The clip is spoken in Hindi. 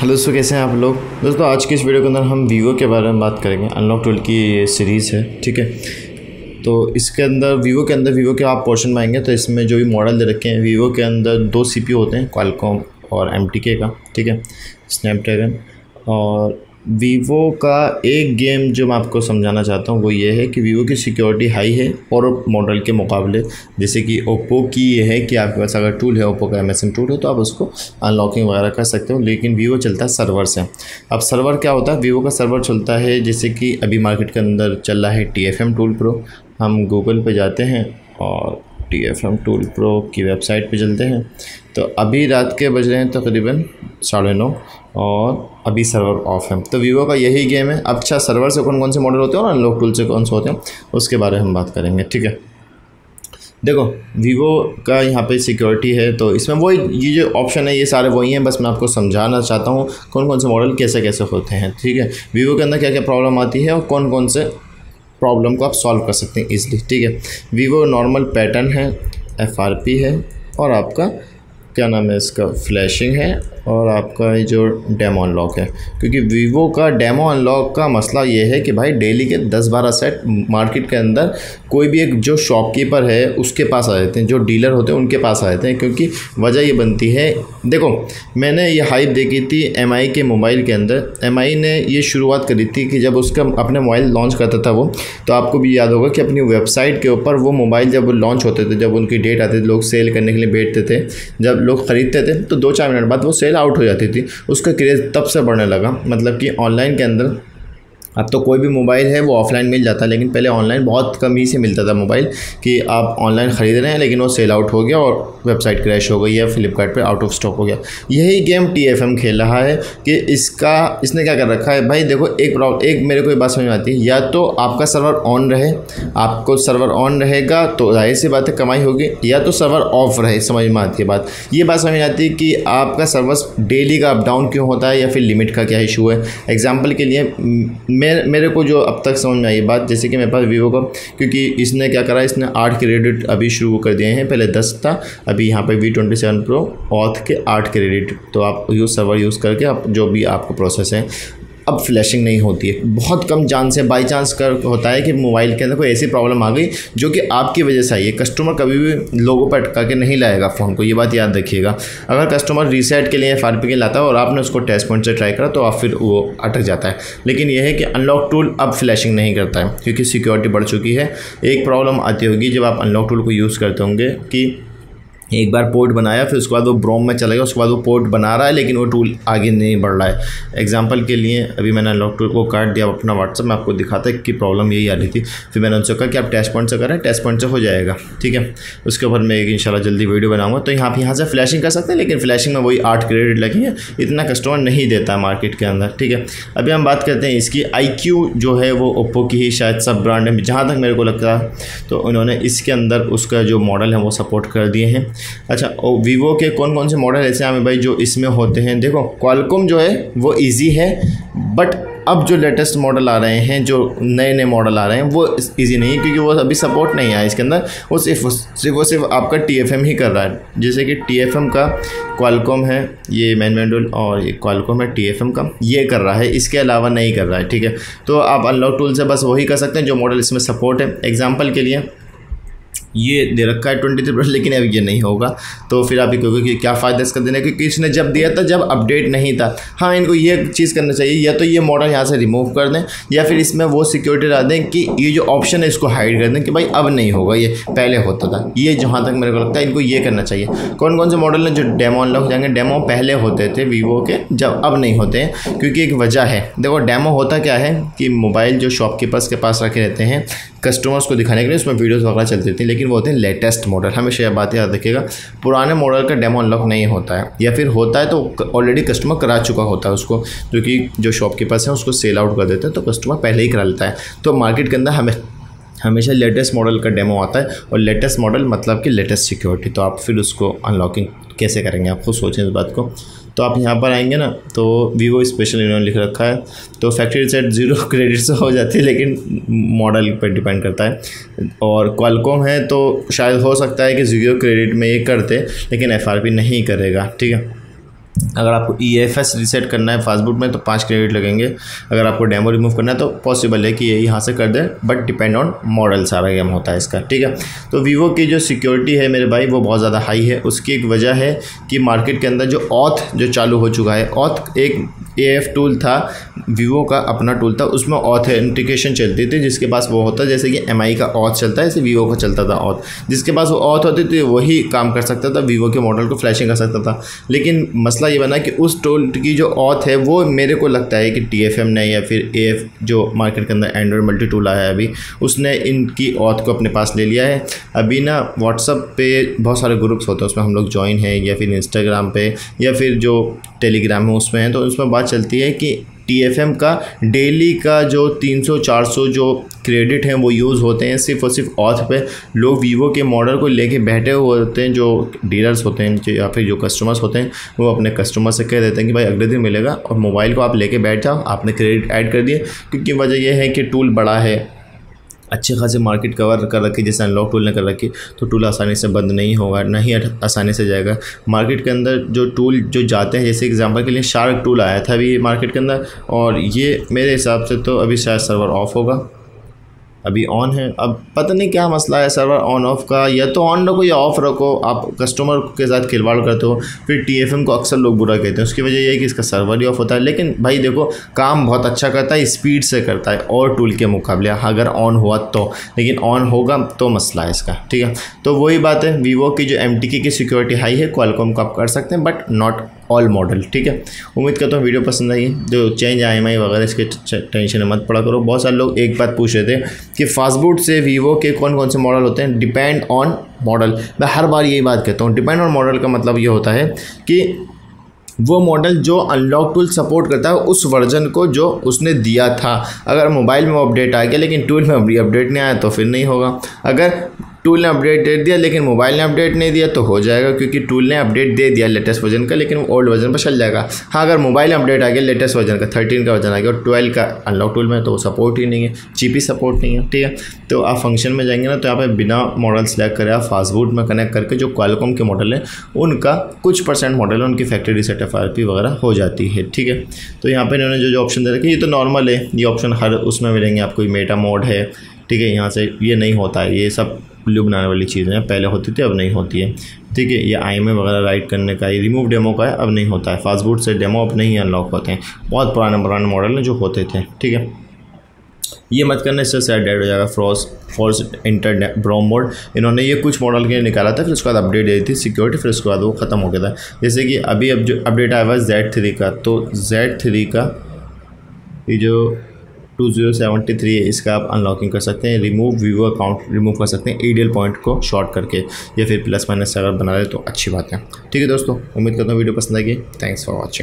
हेलो दोस्तों, कैसे हैं आप लोग। दोस्तों आज की इस वीडियो के अंदर हम वीवो के बारे में बात करेंगे। अनलॉक 12 की ये सीरीज़ है, ठीक है। तो इसके अंदर वीवो के आप पोर्शन में आएंगे तो इसमें जो भी मॉडल दे रखे हैं, वीवो के अंदर 2 CPU होते हैं, क्वालकॉम और MTK का, ठीक है, स्नैपड्रैगन। और वीवो का एक गेम जो मैं आपको समझाना चाहता हूँ वो ये है कि वीवो की सिक्योरिटी हाई है और मॉडल के मुकाबले। जैसे कि ओप्पो की ये है कि आपके पास अगर टूल है, ओप्पो का MSM टूल है, तो आप उसको अनलॉकिंग वगैरह कर सकते हो। लेकिन वीवो चलता है सर्वर से। अब सर्वर क्या होता है, वीवो का सर्वर चलता है जैसे कि अभी मार्केट के अंदर चल रहा है TFM टूल प्रो। हम गूगल पे जाते हैं और TFM टूल प्रो की वेबसाइट पे चलते हैं। तो अभी रात के बज रहे हैं तकरीबन 9:30 और अभी सर्वर ऑफ है। तो वीवो का यही गेम है। अच्छा, सर्वर से कौन कौन से मॉडल होते हैं और अनलॉक टूल से कौन से होते हैं उसके बारे में हम बात करेंगे, ठीक है। देखो, वीवो का यहाँ पे सिक्योरिटी है तो इसमें वो ये जो ऑप्शन है ये सारे वही हैं। बस मैं आपको समझाना चाहता हूँ कौन कौन से मॉडल कैसे कैसे होते हैं, ठीक है। वीवो के अंदर क्या क्या प्रॉब्लम आती है और कौन कौन से प्रॉब्लम को आप सॉल्व कर सकते हैं ईजिली, ठीक है। वीवो नॉर्मल पैटर्न है, FRP है और आपका क्या नाम है इसका, फ्लैशिंग है और आपका ये जो डेमो अनलॉक है। क्योंकि वीवो का डेमो अनलॉक का मसला ये है कि भाई डेली के 10-12 सेट मार्केट के अंदर कोई भी एक जो शॉपकीपर है उसके पास आ जाते हैं, जो डीलर होते हैं उनके पास आ जाते हैं। क्योंकि वजह ये बनती है, देखो मैंने ये हाइप देखी थी MI के मोबाइल के अंदर। MI ने ये शुरुआत करी थी कि जब उसका अपने मोबाइल लॉन्च करता था वो, तो आपको भी याद होगा कि अपनी वेबसाइट के ऊपर वो मोबाइल जब लॉन्च होते थे, जब उनकी डेट आती थी, लोग सेल करने के लिए बैठते थे, जब लोग ख़रीदते थे तो 2-4 मिनट बाद वो सेल आउट हो जाती थी। उसका क्रेज़ तब से बढ़ने लगा। मतलब कि ऑनलाइन के अंदर अब तो कोई भी मोबाइल है वो ऑफलाइन मिल जाता है, लेकिन पहले ऑनलाइन बहुत कम ही से मिलता था मोबाइल, कि आप ऑनलाइन ख़रीद रहे हैं लेकिन वो सेल आउट हो गया और वेबसाइट क्रैश हो गई या फ्लिपकार्ट पे आउट ऑफ स्टॉक हो गया। यही गेम TFM खेल रहा है कि इसने क्या कर रखा है भाई। देखो एक मेरे को ये बात समझ में आती है, या तो आपका सर्वर ऑन रहे, आपको सर्वर ऑन रहेगा तो जाहिर सी बात है कमाई होगी, या तो सर्वर ऑफ रहे। समझ में आती है बात, ये बात समझ में आती है कि आपका सर्वर डेली का अप डाउन क्यों होता है या फिर लिमिट का क्या इशू है। एग्जाम्पल के लिए मेरे को जो अब तक समझ में आई बात, जैसे कि मेरे पास वीवो का, क्योंकि इसने क्या करा, इसने 8 क्रेडिट अभी शुरू कर दिए हैं। पहले 10 था, अभी यहाँ पे V27 Pro ऑथ के 8 क्रेडिट। तो आप सर्वर यूज़ करके आप जो भी आपको प्रोसेस है, अब फ्लैशिंग नहीं होती है। बहुत कम चांस है, बाई चांस कर होता है कि मोबाइल के अंदर कोई ऐसी प्रॉब्लम आ गई जो कि आपकी वजह से आई है। कस्टमर कभी भी लोगों पर अटका के नहीं लाएगा फ़ोन को, ये बात याद रखिएगा। अगर कस्टमर रीसेट के लिए FRP के लिए लाता है और आपने उसको टेस्ट पॉइंट से ट्राई करा तो आप फिर वो अटक जाता है। लेकिन यह है कि अनलॉक टूल अब फ्लैशिंग नहीं करता है क्योंकि सिक्योरिटी बढ़ चुकी है। एक प्रॉब्लम आती होगी जब आप अनलॉक टूल को यूज़ करते होंगे कि एक बार पोर्ट बनाया, फिर उसके बाद वो ब्रोम में चला गया, उसके बाद वो पोर्ट बना रहा है लेकिन वो टूल आगे नहीं बढ़ रहा है। एग्जांपल के लिए अभी मैंने अनलॉक टूल को काट दिया अपना व्हाट्सअप में, आपको दिखाता है कि प्रॉब्लम यही आ रही थी। फिर मैंने उनसे कहा कि आप टेस्ट पॉइंट से करें, टेस्ट पॉइंट से हो जाएगा, ठीक है। उसके ऊपर मैं एक इंशाल्लाह जल्दी वीडियो बनाऊँगा। तो यहाँ से फ्लैशिंग कर सकते हैं, लेकिन फ्लैशिंग में वही 8 क्रेडिट लगेंगे, इतना कस्टमर नहीं देता है मार्केट के अंदर, ठीक है। अभी हम बात करते हैं इसकी। IQ जो है वो ओप्पो की ही शायद सब ब्रांड है जहाँ तक मेरे को लगता है, तो उन्होंने इसके अंदर उसका जो मॉडल है वो सपोर्ट कर दिए हैं। अच्छा, वीवो के कौन कौन से मॉडल ऐसे हैं भाई जो इसमें होते हैं। देखो, क्वालकॉम जो है वो इजी है, बट अब जो लेटेस्ट मॉडल आ रहे हैं, जो नए मॉडल आ रहे हैं वो इजी नहीं है क्योंकि वो अभी सपोर्ट नहीं आया इसके अंदर। वो सिर्फ आपका TFM ही कर रहा है। जैसे कि TFM का क्वालकॉम है, ये मैनुअल, और ये क्वालकॉम है TFM का, ये कर रहा है, इसके अलावा नहीं कर रहा है, ठीक है। तो आप अनलॉक टूल से बस वही कर सकते हैं जो मॉडल इसमें सपोर्ट है। एग्जाम्पल के लिए ये दे रखा है 23%, लेकिन अब ये नहीं होगा। तो फिर आप ये कहोगे कि क्या फ़ायदा इसका देने, क्योंकि इसने जब दिया था जब अपडेट नहीं था। हाँ, इनको ये चीज़ करना चाहिए, या तो ये मॉडल यहाँ से रिमूव कर दें या फिर इसमें वो सिक्योरिटी ला दें कि ये जो ऑप्शन है इसको हाइड कर दें कि भाई अब नहीं होगा, ये पहले होता था। ये जहाँ तक मेरे को लगता है इनको ये करना चाहिए। कौन कौन से मॉडल हैं जो डेमो अनलॉक हो जाएंगे। डेमो पहले होते थे वीवो के, जब अब नहीं होते हैं क्योंकि एक वजह है। देखो, डेमो होता क्या है कि मोबाइल जो शॉपकीपर्स के पास रखे रहते हैं कस्टमर्स को दिखाने के लिए, उसमें वीडियोस वगैरह चलती थी, लेकिन वो होते हैं लेटेस्ट मॉडल। हमेशा यह बात याद रखिएगा, पुराने मॉडल का डेमो अनलॉक नहीं होता है, या फिर होता है तो ऑलरेडी कस्टमर करा चुका होता है उसको, जो कि जो शॉपकीपर्स हैं उसको सेल आउट कर देते हैं, तो कस्टमर पहले ही करा लेता है। तो मार्केट के अंदर हमेशा लेटेस्ट मॉडल का डेमो आता है, और लेटेस्ट मॉडल मतलब कि लेटेस्ट सिक्योरिटी। तो आप फिर उसको अनलॉकिंग कैसे करेंगे, आप खुद सोचें इस बात को। तो आप यहाँ पर आएंगे ना, तो वीवो स्पेशल इन्होंने लिख रखा है, तो फैक्ट्री रीसेट 0 क्रेडिट से हो जाती है, लेकिन मॉडल पर डिपेंड करता है। और क्वालकॉम है तो शायद हो सकता है कि 0 क्रेडिट में ये करते, लेकिन FRP नहीं करेगा, ठीक है। अगर आपको EFS रीसेट करना है फास्टबूट में तो 5 क्रेडिट लगेंगे। अगर आपको डेमो रिमूव करना है तो पॉसिबल है कि ये यहाँ से कर दें, बट डिपेंड ऑन मॉडल सारा गेम होता है इसका, ठीक है। तो वीवो की जो सिक्योरिटी है मेरे भाई वो बहुत ज़्यादा हाई है। उसकी एक वजह है कि मार्केट के अंदर जो ऑथ जो चालू हो चुका है, ऑथ एक AF टूल था, वीवो का अपना टूल था, उसमें ऑथेंटिकेशन चलती थी। जिसके पास वो होता है, जैसे कि MI का ऑथ चलता है, ऐसे वीवो का चलता था ऑथ। जिसके पास वो ऑथ होती थी वही काम कर सकता था, वीवो के मॉडल को फ्लैशिंग कर सकता था। लेकिन मसला ये बना कि उस टूल की जो ऑथ है वो मेरे को लगता है कि TFM ने या फिर AF जो मार्केट के अंदर एंड्रॉयड मल्टी टूल आया है अभी, उसने इनकी ऑथ को अपने पास ले लिया है। अभी ना व्हाट्सअप पे बहुत सारे ग्रुप्स होते हैं, उसमें हम लोग ज्वाइन हैं, या फिर इंस्टाग्राम पे या फिर जो टेलीग्राम है उसमें है, तो उसमें बात चलती है कि TFM का डेली का जो 300-400 जो क्रेडिट हैं वो यूज़ होते हैं सिर्फ और सिर्फ ऑथ पे। लोग वीवो के मॉडल को लेके बैठे हुए होते हैं, जो डीलर्स होते हैं या फिर जो कस्टमर्स होते हैं, वो अपने कस्टमर से कह देते हैं कि भाई अगले दिन मिलेगा, और मोबाइल को आप लेके बैठ जाओ, आपने क्रेडिट ऐड कर दिए। क्योंकि वजह यह है कि टूल बड़ा है, अच्छे खासे मार्केट कवर कर रखी, जैसे अनलॉक टूल ने कर रखी, तो टूल आसानी से बंद नहीं होगा, नहीं आसानी से जाएगा। मार्केट के अंदर जो टूल जो जाते हैं, जैसे एग्जांपल के लिए शार्क टूल आया था अभी मार्केट के अंदर, और ये मेरे हिसाब से तो अभी शायद सर्वर ऑफ होगा, अभी ऑन है। अब पता नहीं क्या मसला है सर्वर ऑन ऑफ का, या तो ऑन रखो या ऑफ रखो, आप कस्टमर के साथ खिलवाड़ करते हो। फिर TFM को अक्सर लोग बुरा कहते हैं, उसकी वजह यह है कि इसका सर्वर ही ऑफ होता है। लेकिन भाई देखो, काम बहुत अच्छा करता है, स्पीड से करता है और टूल के मुकाबले, अगर ऑन हुआ तो। लेकिन ऑन होगा तो मसला है इसका, ठीक है। तो वही बात है, वीवो की जो MTK की सिक्योरिटी हाई है, क्वालकॉम का आप कर सकते हैं, बट नॉट ऑल मॉडल, ठीक है। उम्मीद करता हूँ वीडियो पसंद आई है। जो चेंज IMI वगैरह इसके टेंशन मत पड़ा करो। बहुत सारे लोग एक बात पूछ रहे थे कि फास्टबूट से वीवो के कौन कौन से मॉडल होते हैं। डिपेंड ऑन मॉडल, मैं हर बार यही बात कहता हूँ। डिपेंड ऑन मॉडल का मतलब ये होता है कि वो मॉडल जो अनलॉक टूल सपोर्ट करता है उस वर्जन को जो उसने दिया था। अगर मोबाइल में अपडेट आ गया लेकिन टूल में अपडेट नहीं आया तो फिर नहीं होगा। अगर टूल ने अपडेट दे दिया लेकिन मोबाइल ने अपडेट नहीं दिया तो हो जाएगा, क्योंकि टूल ने अपडेट दे दिया लेटेस्ट वर्जन का, लेकिन वो ओल्ड वर्जन पर चल जाएगा। हाँ, अगर मोबाइल अपडेट आ गया लेटेस्ट वर्जन का, 13 का वर्जन आ गया और 12 का अनलॉक टूल में, तो वो सपोर्ट ही नहीं है, चिप ही सपोर्ट नहीं है, ठीक है। तो आप फंक्शन में जाएंगे ना, तो यहाँ पे बिना मॉडल सेलेक्ट करें आप फास्टबूट में कनेक्ट करके जो क्वालकॉम के मॉडल हैं उनका कुछ % मॉडल है, उनकी फैक्ट्री रीसेट FRP वगैरह हो जाती है, ठीक है। तो यहाँ पर इन्होंने जो ऑप्शन दे रखे, ये तो नॉर्मल है, ये ऑप्शन हर उसमें मिलेंगे आपको। मेटा मोड है, ठीक है, यहाँ से ये नहीं होता है, ये सब वीडियो बनाने वाली चीज़ें हैं, पहले होती थी अब नहीं होती है, ठीक है। ये IMI वगैरह राइट करने का, ये रिमूव डेमो का है, अब नहीं होता है। फास्टबूट से डेमो अब नहीं अनलॉक होते हैं, बहुत पुराने मॉडल हैं जो होते थे, ठीक है। ये मत करना, इससे शायद डेड हो जाएगा। फोर्स इंटर ब्रोम मोड इन्होंने ये कुछ मॉडल के लिए निकाला था, फिर उसके बाद अपडेट दी थी सिक्योरिटी, फिर उसके बाद वो ख़त्म हो गया था। जैसे कि अभी अब जो अपडेट आया हुआ है Z3 का, तो Z3 का ये जो 2073 है, इसका आप अनलॉकिंग कर सकते हैं। रिमूव वीवो अकाउंट रिमूव कर सकते हैं ADL पॉइंट को शॉर्ट करके, या फिर प्लस माइनस अगर बना रहे तो अच्छी बात है, ठीक है दोस्तों। उम्मीद करता हूँ वीडियो पसंद आएगी। Thanks for watching.